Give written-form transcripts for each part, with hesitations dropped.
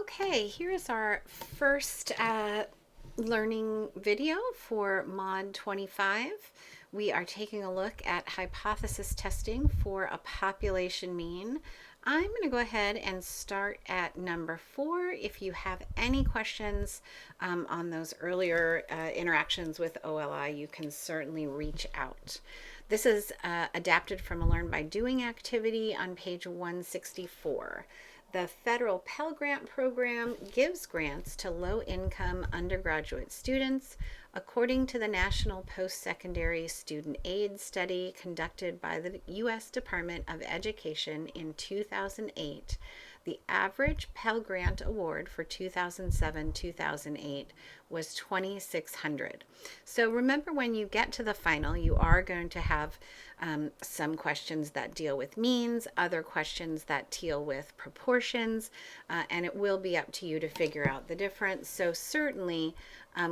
Okay, here's our first learning video for Mod 25. We are taking a look at hypothesis testing for a population mean. I'm going to go ahead and start at number 4. If you have any questions on those earlier interactions with OLI, you can certainly reach out. This is adapted from a Learn by Doing activity on page 164. The federal Pell Grant program gives grants to low-income undergraduate students according to the National Post-Secondary Student Aid Study conducted by the U.S. Department of Education in 2008. The average Pell Grant award for 2007-2008 was $2,600. So remember, when you get to the final, you are going to have some questions that deal with means, other questions that deal with proportions, and it will be up to you to figure out the difference. So certainly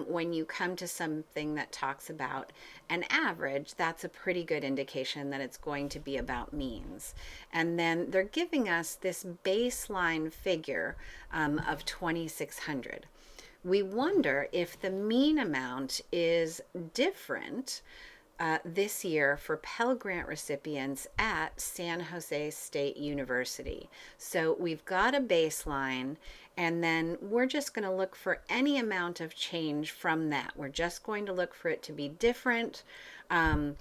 when you come to something that talks about an average, that's a pretty good indication that it's going to be about means. And then they're giving us this baseline figure of 2,600. We wonder if the mean amount is different this year for Pell Grant recipients at San Jose State University. So we've got a baseline, and then we're just going to look for any amount of change from that. We're just going to look for it to be different, and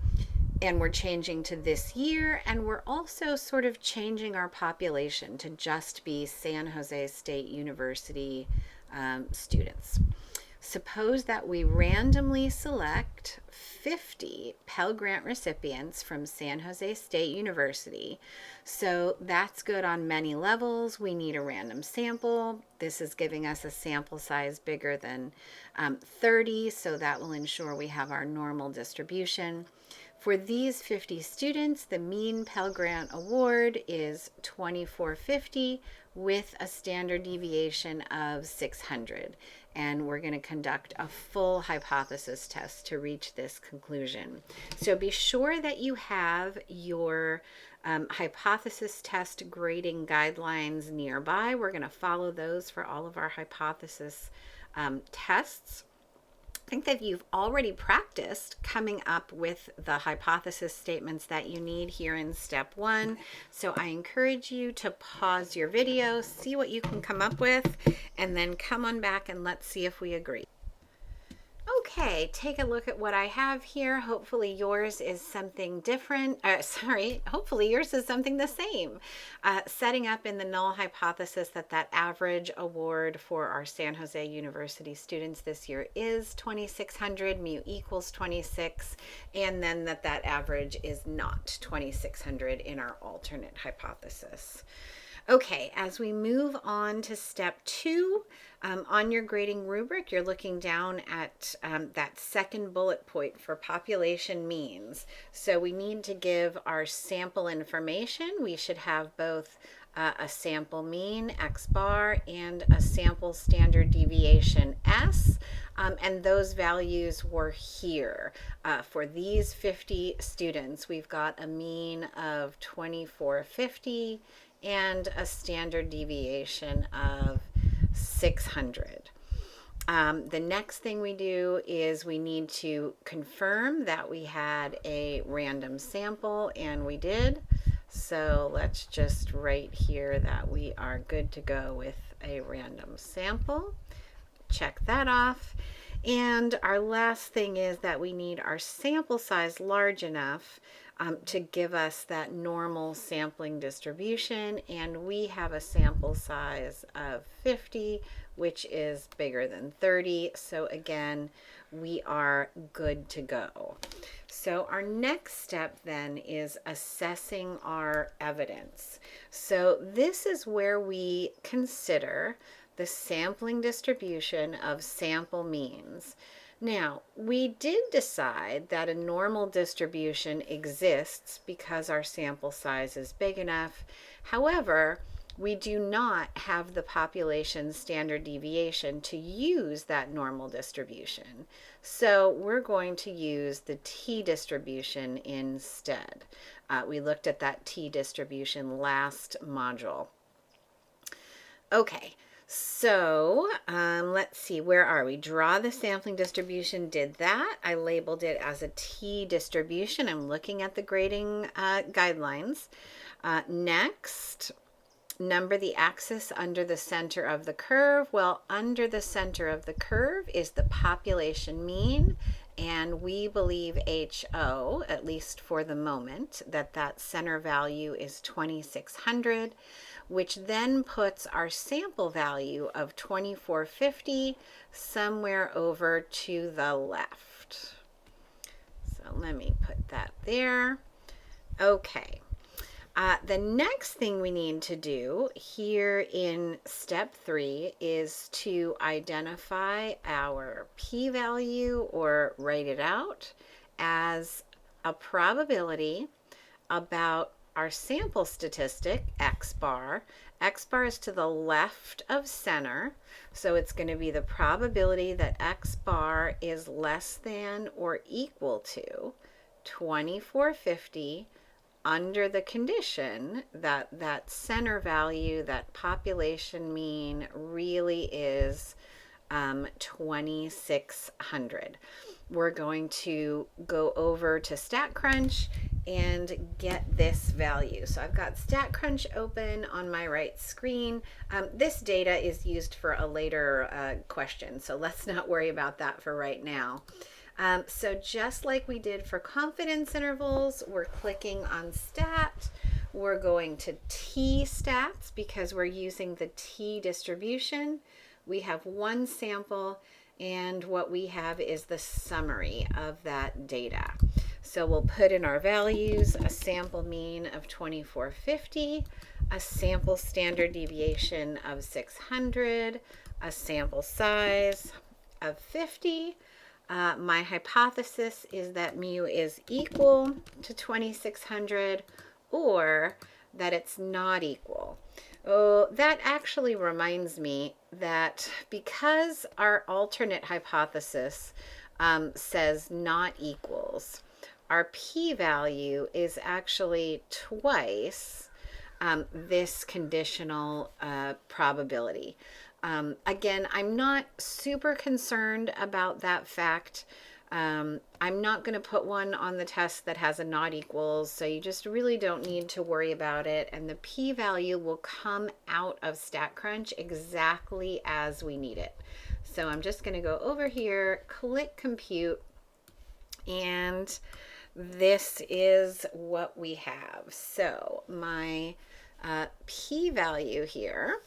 we're changing to this year, and we're also sort of changing our population to just be San Jose State University students. Suppose that we randomly select 50 Pell Grant recipients from San Jose State University. So that's good on many levels. We need a random sample. This is giving us a sample size bigger than 30, so that will ensure we have our normal distribution. For these 50 students, the mean Pell Grant award is $2,450 with a standard deviation of 600. And we're going to conduct a full hypothesis test to reach this conclusion. So be sure that you have your hypothesis test grading guidelines nearby. We're going to follow those for all of our hypothesis tests. I think that you've already practiced coming up with the hypothesis statements that you need here in step 1. So I encourage you to pause your video, see what you can come up with, and then come on back and let's see if we agree. Okay, take a look at what I have here. Hopefully yours is something different. Hopefully yours is something the same. Setting up in the null hypothesis that average award for our San Jose University students this year is 2,600, mu equals 26, and then that average is not 2,600 in our alternate hypothesis. Okay, as we move on to step 2, on your grading rubric, you're looking down at that second bullet point for population means. So we need to give our sample information. We should have both a sample mean, X bar, and a sample standard deviation, S. And those values were here. For these 50 students, we've got a mean of 2,450 and a standard deviation of 600. The next thing we do is we need to confirm that we had a random sample, and we did. So let's just write here that we are good to go with a random sample. Check that off. And our last thing is that we need our sample size large enough to give us that normal sampling distribution, and we have a sample size of 50, which is bigger than 30. So again, we are good to go. So our next step then is assessing our evidence. So this is where we consider the sampling distribution of sample means. Now, we did decide that a normal distribution exists because our sample size is big enough. However, we do not have the population standard deviation to use that normal distribution. So we're going to use the t-distribution instead. We looked at that t-distribution last module. Okay, So let's see, where are we? Draw the sampling distribution, did that. I labeled it as a T distribution. I'm looking at the grading guidelines. Next, number the axis under the center of the curve. Well, under the center of the curve is the population mean, and we believe HO, at least for the moment, that center value is 2600, which then puts our sample value of 2450 somewhere over to the left. So let me put that there. Okay. The next thing we need to do here in step 3 is to identify our p-value, or write it out as a probability about our sample statistic, x bar. X bar is to the left of center, so it's going to be the probability that x bar is less than or equal to 2450 under the condition that that center value, that population mean, really is 2600. We're going to go over to StatCrunch and get this value. So I've got StatCrunch open on my right screen. This data is used for a later question, so let's not worry about that for right now. So just like we did for confidence intervals, we're clicking on stat. We're going to T stats because we're using the T distribution. We have one sample, and what we have is the summary of that data. So we'll put in our values: a sample mean of 2450, a sample standard deviation of 600, a sample size of 50. My hypothesis is that mu is equal to 2600, or that it's not equal. Oh, that actually reminds me that because our alternate hypothesis says not equals, our p-value is actually twice this conditional probability. Again, I'm not super concerned about that fact. I'm not going to put one on the test that has a not equals, so you just really don't need to worry about it. And the p-value will come out of StatCrunch exactly as we need it. So I'm just going to go over here, click compute, and this is what we have. So my p-value here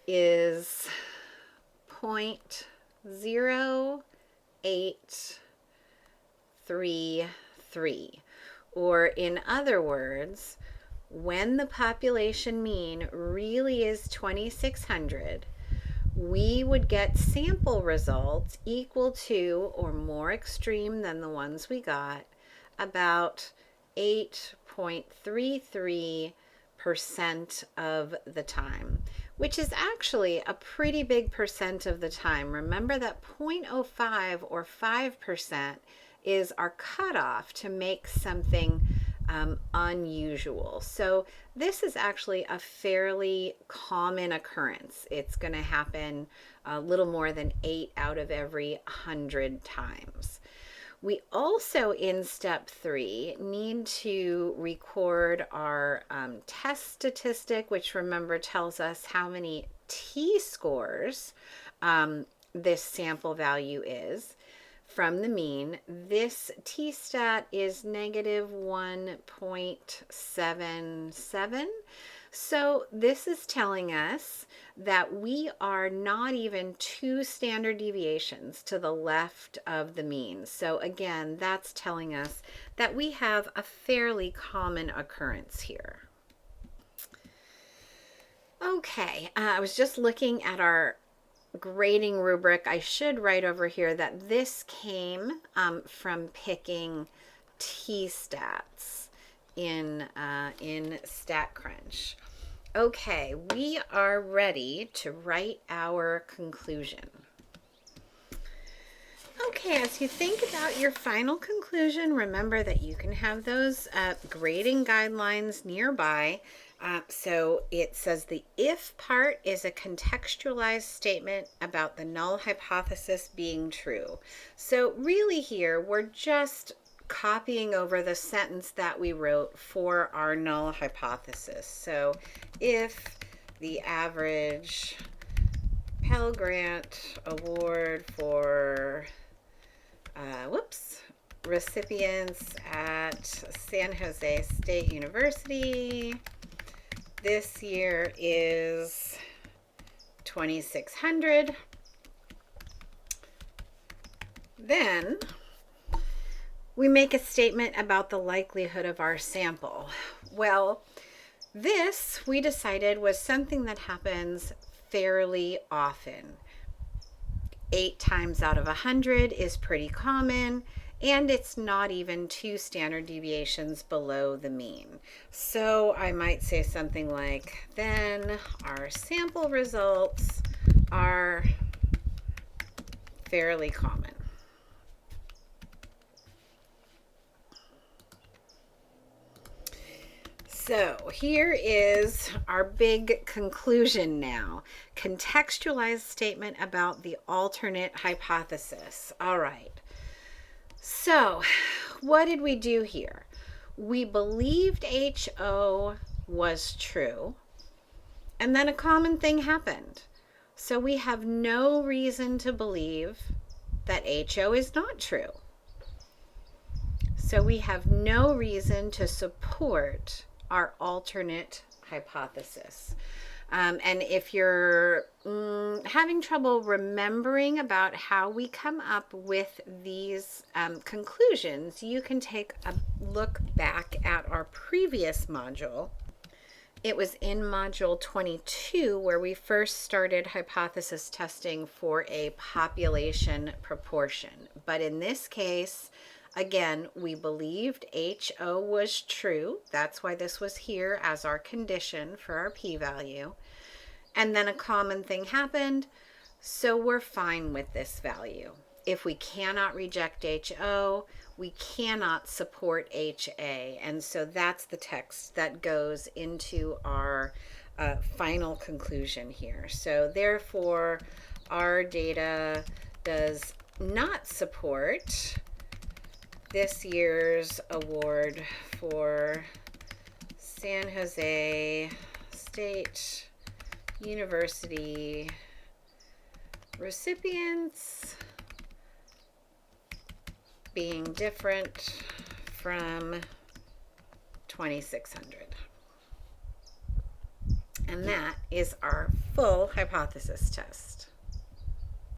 is 0.0833, or in other words, when the population mean really is 2600, we would get sample results equal to or more extreme than the ones we got, about 8.33% of the time, which is actually a pretty big percent of the time. Remember that 0.05 or 5% is our cutoff to make something unusual. So this is actually a fairly common occurrence. It's going to happen a little more than 8 out of every 100 times. We also, in step 3, need to record our test statistic, which, remember, tells us how many t-scores this sample value is from the mean. This t-stat is negative 1.77. So this is telling us that we are not even 2 standard deviations to the left of the mean. So again, that's telling us that we have a fairly common occurrence here. Okay, I was just looking at our grading rubric. I should write over here that this came from picking t-stats in StatCrunch. Okay, we are ready to write our conclusion. Okay, as you think about your final conclusion, remember that you can have those grading guidelines nearby. So it says the if part is a contextualized statement about the null hypothesis being true. So really here, we're just copying over the sentence that we wrote for our null hypothesis. So if the average Pell Grant award for, recipients at San Jose State University this year is 2,600. Then we make a statement about the likelihood of our sample. Well, this we decided was something that happens fairly often. 8 times out of 100 is pretty common, and it's not even 2 standard deviations below the mean. So I might say something like, then our sample results are fairly common. So here is our big conclusion now. Contextualized statement about the alternate hypothesis. All right. So what did we do here? We believed HO was true, and then a common thing happened. So we have no reason to believe that HO is not true. So we have no reason to support our alternate hypothesis. And if you're having trouble remembering about how we come up with these conclusions, you can take a look back at our previous module. It was in module 22 where we first started hypothesis testing for a population proportion. But in this case, again, we believed HO was true. That's why this was here as our condition for our p-value. And then a common thing happened, so we're fine with this value. If we cannot reject HO, we cannot support HA. And so that's the text that goes into our final conclusion here. So therefore, our data does not support this year's award for San Jose State University recipients being different from 2,600. And that is our full hypothesis test.